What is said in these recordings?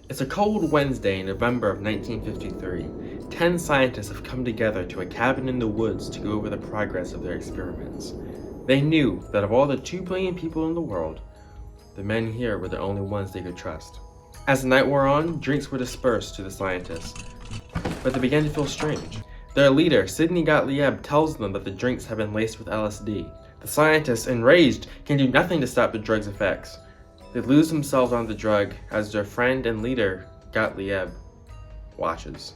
It's a cold Wednesday in November of 1953. 10 scientists have come together to a cabin in the woods to go over the progress of their experiments. They knew that of all the 2 billion people in the world, the men here were the only ones they could trust. As the night wore on, drinks were dispersed to the scientists, but they began to feel strange. Their leader, Sidney Gottlieb, tells them that the drinks have been laced with LSD. The scientists, enraged, can do nothing to stop the drug's effects. They lose themselves on the drug as their friend and leader, Gottlieb, watches.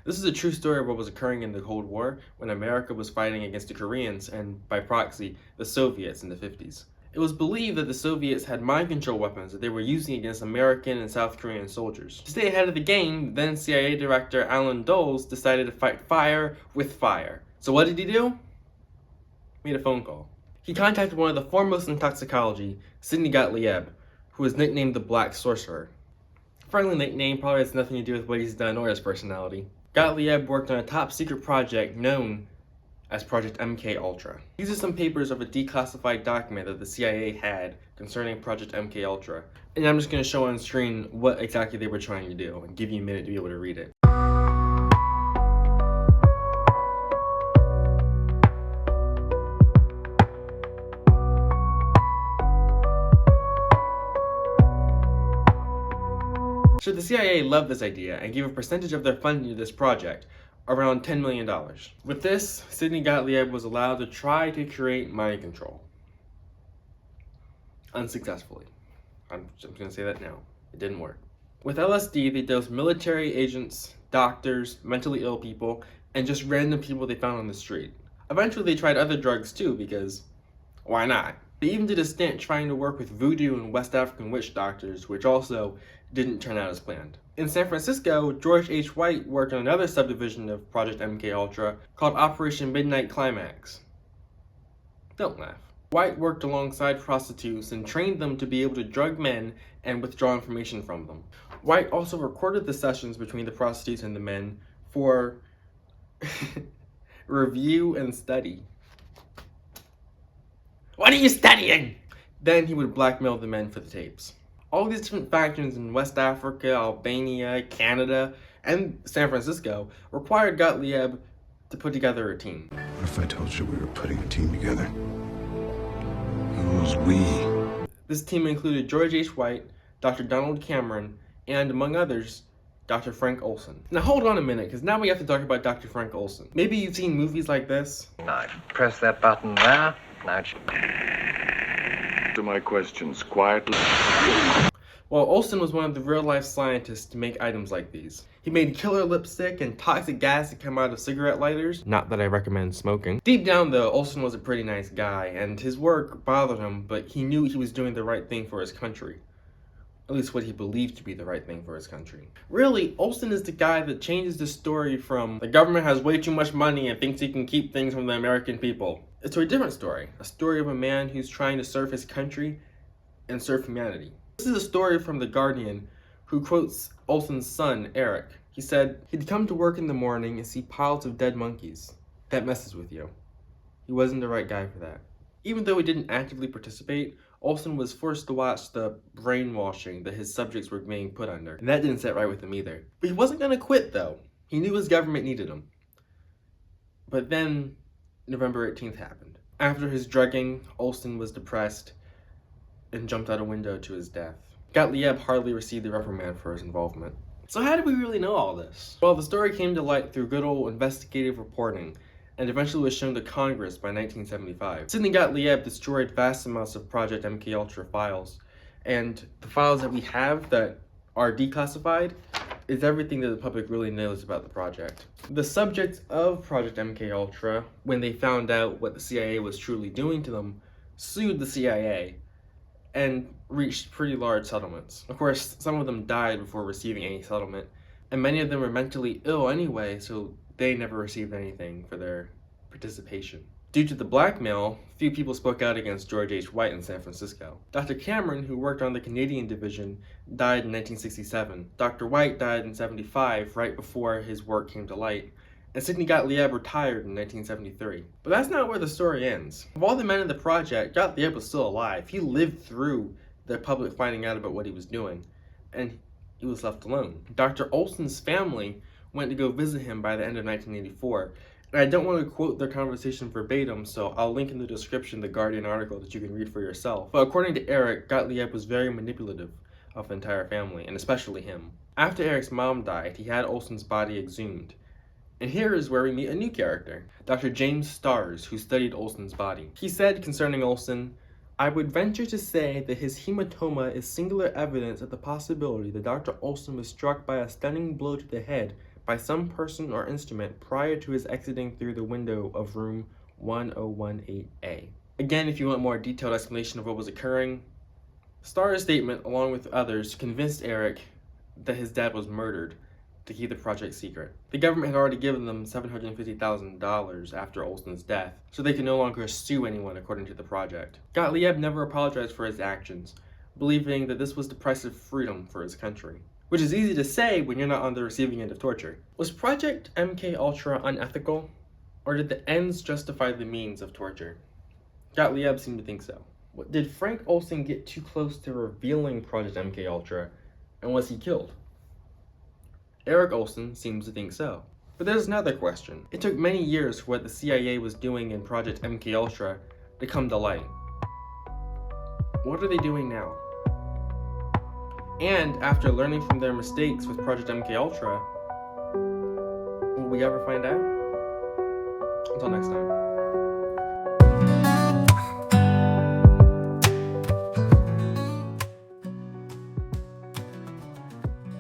This is a true story of what was occurring in the Cold War when America was fighting against the Koreans and, by proxy, the Soviets in the 50s. It was believed that the Soviets had mind control weapons that they were using against American and South Korean soldiers. To stay ahead of the game, then CIA Director Allen Dulles decided to fight fire with fire. So what did he do? Made a phone call. He contacted one of the foremost in toxicology, Sidney Gottlieb, who was nicknamed the Black Sorcerer. Friendly nickname probably has nothing to do with what he's done or his personality. Gottlieb worked on a top secret project known as Project MK Ultra. These are some papers of a declassified document that the CIA had concerning Project MK Ultra. And I'm just going to show on screen what exactly they were trying to do and give you a minute to be able to read it. So the CIA loved this idea and gave a percentage of their funding to this project, around $10 million. With this, Sidney Gottlieb was allowed to try to create mind control. Unsuccessfully. I'm just going to say that now. It didn't work. With LSD, they dosed military agents, doctors, mentally ill people, and just random people they found on the street. Eventually, they tried other drugs too, because why not? They even did a stint trying to work with voodoo and West African witch doctors, which also didn't turn out as planned. In San Francisco, George H. White worked on another subdivision of Project MK Ultra called Operation Midnight Climax. Don't laugh. White worked alongside prostitutes and trained them to be able to drug men and withdraw information from them. White also recorded the sessions between the prostitutes and the men for review and study. What are you studying? Then he would blackmail the men for the tapes. All these different factions in West Africa, Albania, Canada, and San Francisco required Gottlieb to put together a team. What if I told you we were putting a team together? Who's we? This team included George H. White, Dr. Donald Cameron, and among others, Dr. Frank Olson. Now hold on a minute, because now we have to talk about Dr. Frank Olson. Maybe you've seen movies like this. Now, press that button there. Now, To my questions, quietly. Well, Olson was one of the real-life scientists to make items like these. He made killer lipstick and toxic gas that come out of cigarette lighters. Not that I recommend smoking. Deep down though, Olson was a pretty nice guy, and his work bothered him, but he knew he was doing the right thing for his country. At least what he believed to be the right thing for his country. Really, Olson is the guy that changes the story from the government has way too much money and thinks he can keep things from the American people. It's a different story. A story of a man who's trying to serve his country and serve humanity. This is a story from The Guardian who quotes Olson's son, Eric. He said, he'd come to work in the morning and see piles of dead monkeys. That messes with you. He wasn't the right guy for that. Even though he didn't actively participate, Olson was forced to watch the brainwashing that his subjects were being put under. And that didn't sit right with him either. But he wasn't gonna quit though. He knew his government needed him. But then, November 18th happened. After his drugging, Olson was depressed and jumped out a window to his death. Gottlieb hardly received a reprimand for his involvement. So how did we really know all this? Well, the story came to light through good old investigative reporting and eventually was shown to Congress by 1975. Sidney Gottlieb destroyed vast amounts of Project MK Ultra files, and the files that we have that are declassified is everything that the public really knows about the project. The subjects of Project MK Ultra, when they found out what the CIA was truly doing to them, sued the CIA and reached pretty large settlements. Of course, some of them died before receiving any settlement, and many of them were mentally ill anyway, so they never received anything for their participation. Due to the blackmail, few people spoke out against George H. White in San Francisco. Dr. Cameron, who worked on the Canadian division, died in 1967. Dr. White died in 1975, right before his work came to light. and Sidney Gottlieb retired in 1973. But that's not where the story ends. Of all the men in the project, Gottlieb was still alive. He lived through the public finding out about what he was doing, and he was left alone. Dr. Olson's family went to go visit him by the end of 1984, and I don't want to quote their conversation verbatim, so I'll link in the description the Guardian article that you can read for yourself. But according to Eric, Gottlieb was very manipulative of the entire family, and especially him. After Eric's mom died, he had Olson's body exhumed. And here is where we meet a new character, Dr. James Starrs, who studied Olson's body. He said concerning Olson, "I would venture to say that his hematoma is singular evidence of the possibility that Dr. Olson was struck by a stunning blow to the head by some person or instrument prior to his exiting through the window of room 1018A. Again, if you want more detailed explanation of what was occurring, Starr's statement, along with others, convinced Eric that his dad was murdered to keep the project secret. The government had already given them $750,000 after Olson's death, so they could no longer sue anyone according to the project. Gottlieb never apologized for his actions, believing that this was the price of freedom for his country. Which is easy to say when you're not on the receiving end of torture. Was Project MKUltra unethical, or did the ends justify the means of torture? Gottlieb seemed to think so. Did Frank Olson get too close to revealing Project MKUltra, and was he killed? Eric Olson seems to think so. But there's another question. It took many years for what the CIA was doing in Project MKUltra to come to light. What are they doing now? And after learning from their mistakes with Project MKUltra, will we ever find out? Until next time.